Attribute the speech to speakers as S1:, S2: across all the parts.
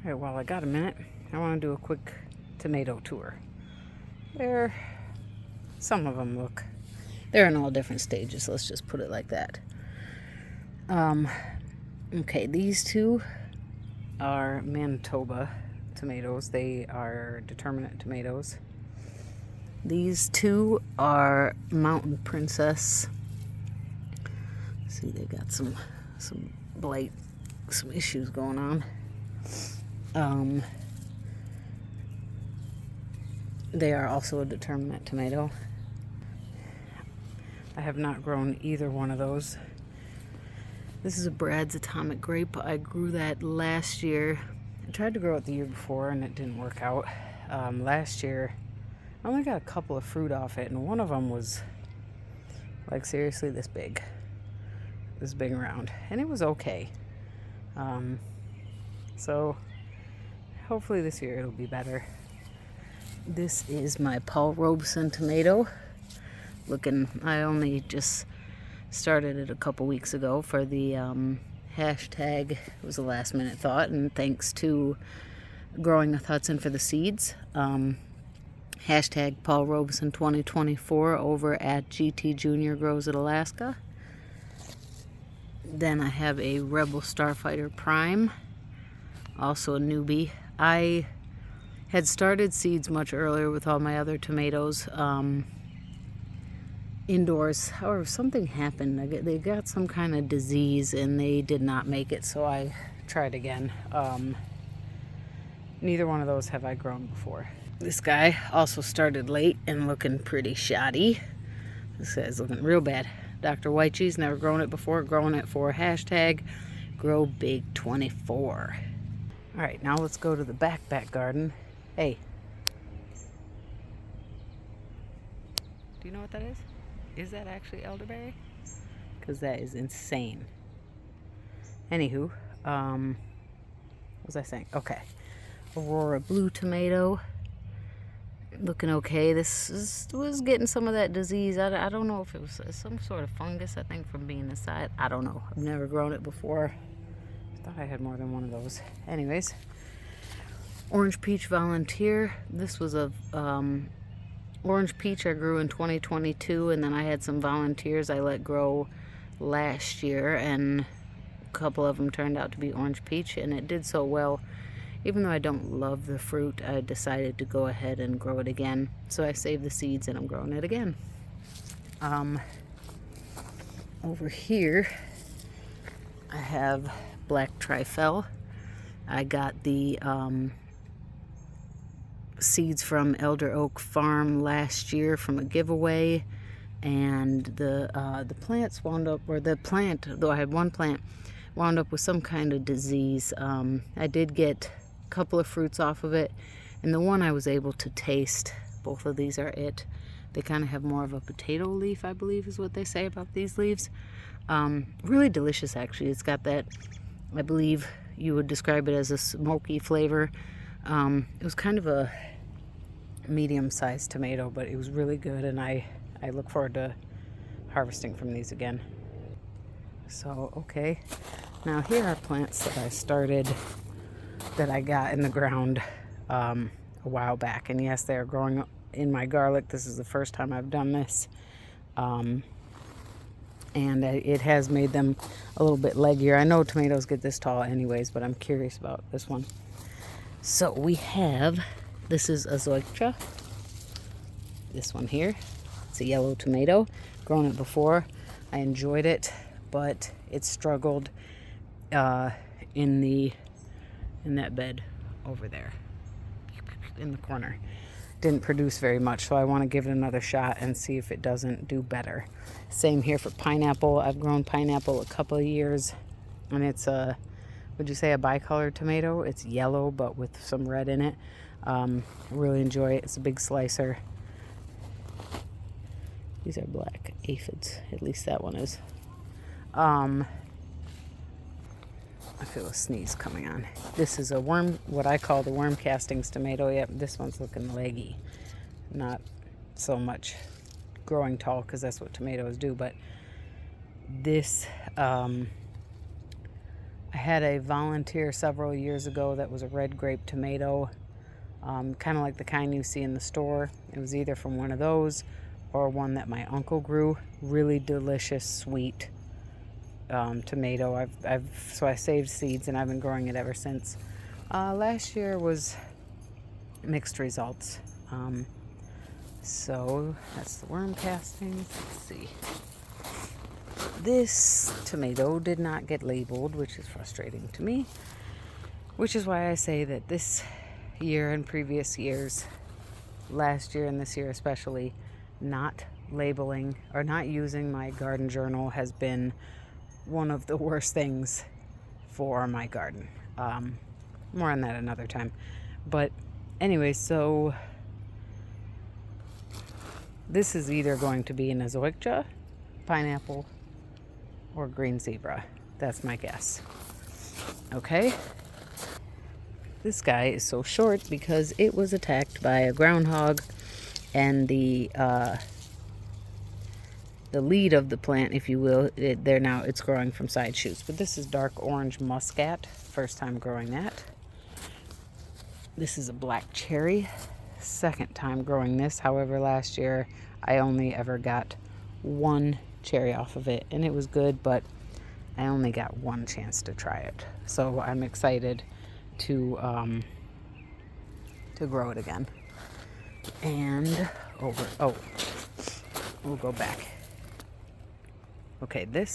S1: All right, well, I got a minute. I want to do a quick tomato tour. Some of them they're in all different stages. Let's just put it like that. Okay, these two are Manitoba tomatoes. They are determinate tomatoes. These two are Mountain Princess. See, they got some blight, some issues going on. They are also a determinate tomato. I have not grown either one of those. This is a Brad's Atomic Grape. I grew that last year. I tried to grow it the year before and it didn't work out. Last year, I only got a couple of fruit off it, and one of them was like seriously this big around, and it was okay. So hopefully this year it'll be better. This is my Paul Robeson tomato. I only just started it a couple weeks ago for the hashtag. It was a last minute thought, and thanks to Growing with Hudson for the seeds. Hashtag Paul Robeson 2024 over at GT Junior Grows at Alaska. Then I have a Rebel Starfighter Prime, also a newbie. I had started seeds much earlier with all my other tomatoes indoors. However, something happened. They got some kind of disease and they did not make it, so I tried again. Neither one of those have I grown before. This guy also started late and looking pretty shoddy. This guy's looking real bad. Dr. White Cheese, never grown it before, growing it for hashtag Grow Big 24. All right, now let's go to the back garden. Hey, do you know what that is? Is that actually elderberry? Because that is insane. Anywho, what was I saying? Okay, Aurora Blue tomato. Looking okay. Was getting some of that disease. I don't know if it was some sort of fungus, I think, from being inside. I don't know. I've never grown it before. I thought I had more than one of those. Anyways, Orange Peach Volunteer. This was a Orange Peach I grew in 2022, and then I had some volunteers I let grow last year, and a couple of them turned out to be Orange Peach, and it did so well. Even though I don't love the fruit, I decided to go ahead and grow it again. So I saved the seeds and I'm growing it again. Over here, I have Black Trifle. I got the seeds from Elder Oak Farm last year from a giveaway, and the plants wound up, or the plant, though I had one plant, wound up with some kind of disease. I did get a couple of fruits off of it, and the one I was able to taste. Both of these are it. They kind of have more of a potato leaf, I believe is what they say about these leaves. Really delicious, actually. It's got that, I believe you would describe it as a smoky flavor. It was kind of a medium-sized tomato, but it was really good, and I look forward to harvesting from these again. So, okay. Now here are plants that I started, that I got in the ground a while back. And yes, they are growing in my garlic. This is the first time I've done this. And it has made them a little bit leggier. I know tomatoes get this tall anyways, but I'm curious about this one. So we have, this is a Zoytra. This one here, it's a yellow tomato. Grown it before. I enjoyed it, but it struggled in that bed over there in the corner. Didn't produce very much, so I want to give it another shot and see if it doesn't do better. Same here for pineapple. I've grown pineapple a couple of years, and it's would you say a bicolored tomato? It's yellow but with some red in it. I really enjoy it. It's a big slicer. These are black aphids, at least that one is. I feel a sneeze coming on. This is a worm, what I call the worm castings tomato. Yep, this one's looking leggy. Not so much growing tall, because that's what tomatoes do, but this, I had a volunteer several years ago that was a red grape tomato, kind of like the kind you see in the store. It was either from one of those or one that my uncle grew. Really delicious, sweet tomato. So I saved seeds and I've been growing it ever since. Last year was mixed results. So that's the worm castings. Let's see. This tomato did not get labeled, which is frustrating to me, which is why I say that this year and previous years, last year and this year especially, not labeling or not using my garden journal has been one of the worst things for my garden. More on that another time. But anyway, so this is either going to be an azoica, pineapple, or green zebra. That's my guess. Okay. This guy is so short because it was attacked by a groundhog, and the lead of the plant, if you will, it's growing from side shoots. But this is dark orange muscat. First time growing that. This is a black cherry. Second time growing this. However, last year I only ever got one cherry off of it, and it was good, but I only got one chance to try it. So I'm excited to grow it again. And we'll go back. Okay, I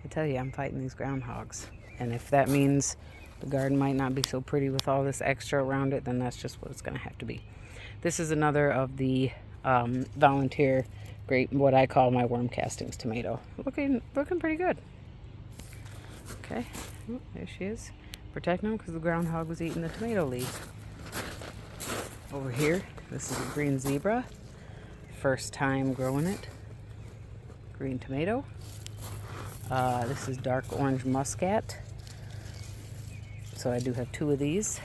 S1: tell you, I'm fighting these groundhogs. And if that means the garden might not be so pretty with all this extra around it, then that's just what it's going to have to be. This is another of the volunteer grape, what I call my worm castings tomato. Looking pretty good. Okay, there she is. Protecting them because the groundhog was eating the tomato leaves. Over here, this is a green zebra. First time growing it. Green tomato. This is dark orange muscat. So I do have two of these.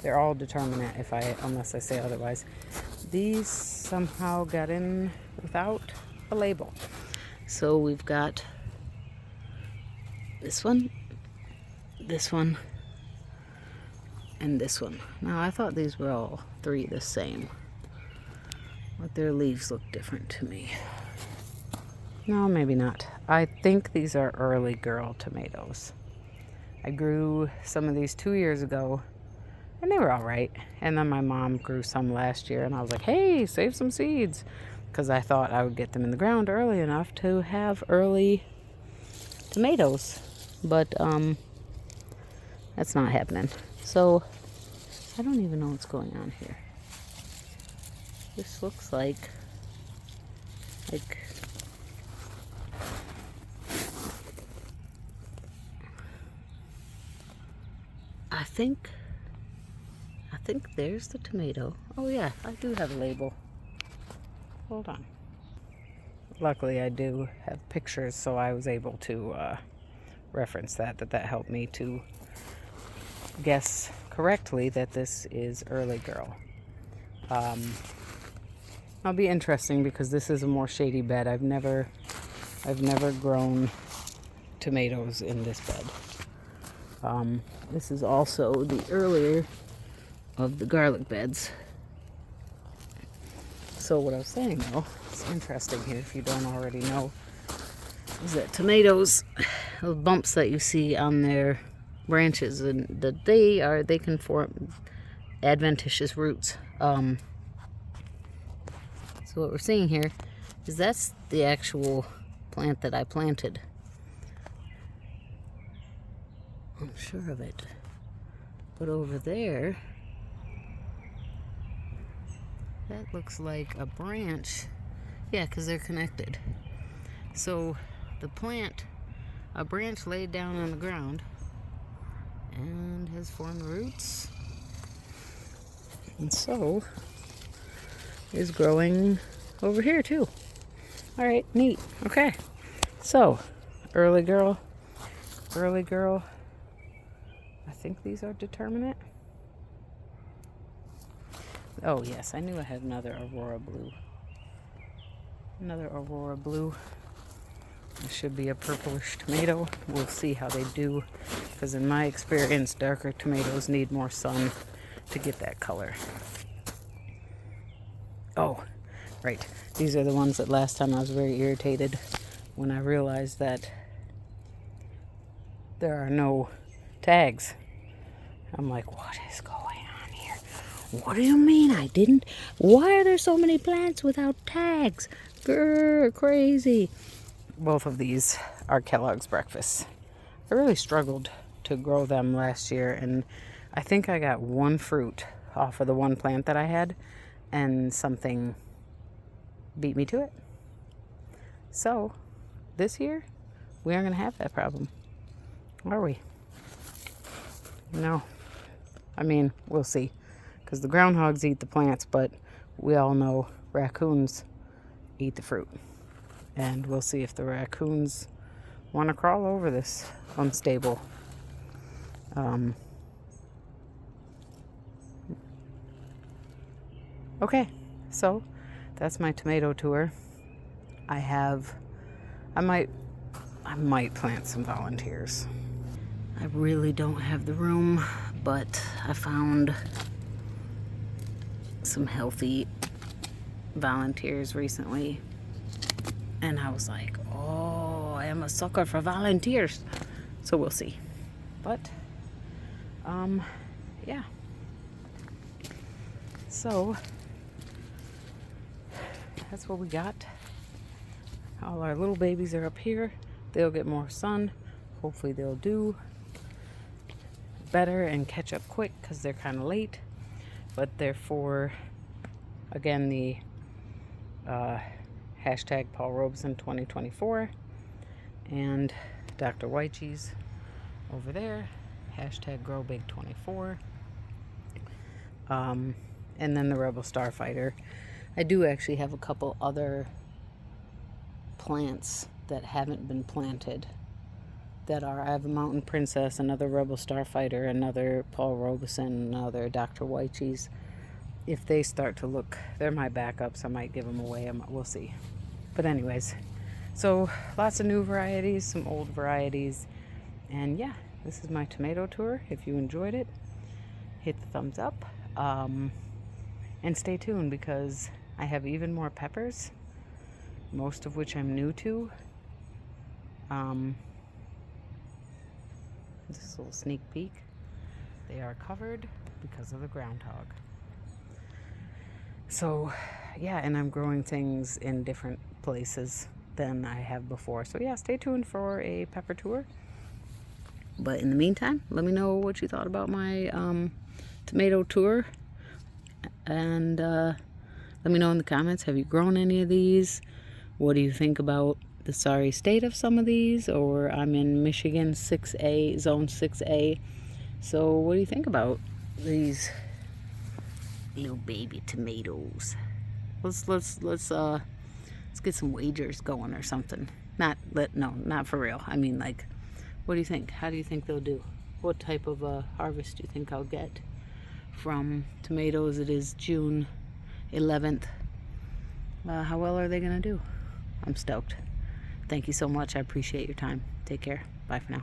S1: They're all determinate unless I say otherwise. These somehow got in without a label. So we've got this one, and this one. Now I thought these were all three the same, but their leaves look different to me. No, maybe not. I think these are early girl tomatoes. I grew some of these 2 years ago, and they were all right. And then my mom grew some last year, and I was like, hey, save some seeds, because I thought I would get them in the ground early enough to have early tomatoes. But that's not happening. So I don't even know what's going on here. This looks like I think there's the tomato. Oh yeah, I do have a label. Hold on. Luckily I do have pictures, so I was able to reference that helped me to guess correctly that this is early girl. It'll be interesting because this is a more shady bed. I've never grown tomatoes in this bed. This is also the earlier of the garlic beds. So what I was saying though, it's interesting here if you don't already know, is that tomatoes, those bumps that you see on their branches, and that they can form adventitious roots. So what we're seeing here is that's the actual plant that I planted. I'm sure of it. But over there, that looks like a branch. Yeah, because they're connected. So the plant, a branch laid down on the ground and has formed roots. And so is growing over here too. All right, neat. Okay. So, early girl. I think these are determinate. Oh yes, I knew I had another Aurora Blue. Another Aurora Blue. This should be a purplish tomato. We'll see how they do, because in my experience, darker tomatoes need more sun to get that color. Oh, right. These are the ones that last time I was very irritated when I realized that there are no tags. I'm like, what is going on here? What do you mean I didn't? Why are there so many plants without tags? Grr, crazy. Both of these are Kellogg's breakfasts. I really struggled to grow them last year, and I think I got one fruit off of the one plant that I had, and something beat me to it. So this year we aren't going to have that problem, are we? No. I mean, we'll see, because the groundhogs eat the plants, but we all know raccoons eat the fruit. And we'll see if the raccoons want to crawl over this unstable. Okay, so that's my tomato tour. I might plant some volunteers. I really don't have the room, but I found some healthy volunteers recently. And I was like, oh, I am a sucker for volunteers. So we'll see. But, yeah. So, that's what we got. All our little babies are up here. They'll get more sun. Hopefully they'll do better and catch up quick, because they're kind of late. But they're for, again, the hashtag Paul Robeson 2024, and Dr. White Cheese over there, hashtag GrowBig24, and then the Rebel Starfighter. I do actually have a couple other plants that haven't been planted that are, I have a Mountain Princess, another Rebel Starfighter, another Paul Robeson, another Dr. White Cheese. If they start to look, they're my backups, I might give them away. We'll see. But anyways, so lots of new varieties, some old varieties, and yeah, this is my tomato tour. If you enjoyed it, hit the thumbs up, and stay tuned, because I have even more peppers, most of which I'm new to. This little sneak peek. They are covered because of the groundhog. So yeah, and I'm growing things in different places than I have before. So yeah, stay tuned for a pepper tour. But in the meantime, let me know what you thought about my tomato tour. And let me know in the comments, have you grown any of these? What do you think about the sorry state of some of these? Or I'm in Michigan 6A, zone 6A. So what do you think about these little baby tomatoes? Let's get some wagers going or something. Not for real. I mean, like, what do you think? How do you think they'll do? What type of harvest do you think I'll get from tomatoes? It is June 11th. How well are they gonna do? I'm stoked. Thank you so much. I appreciate your time. Take care. Bye for now.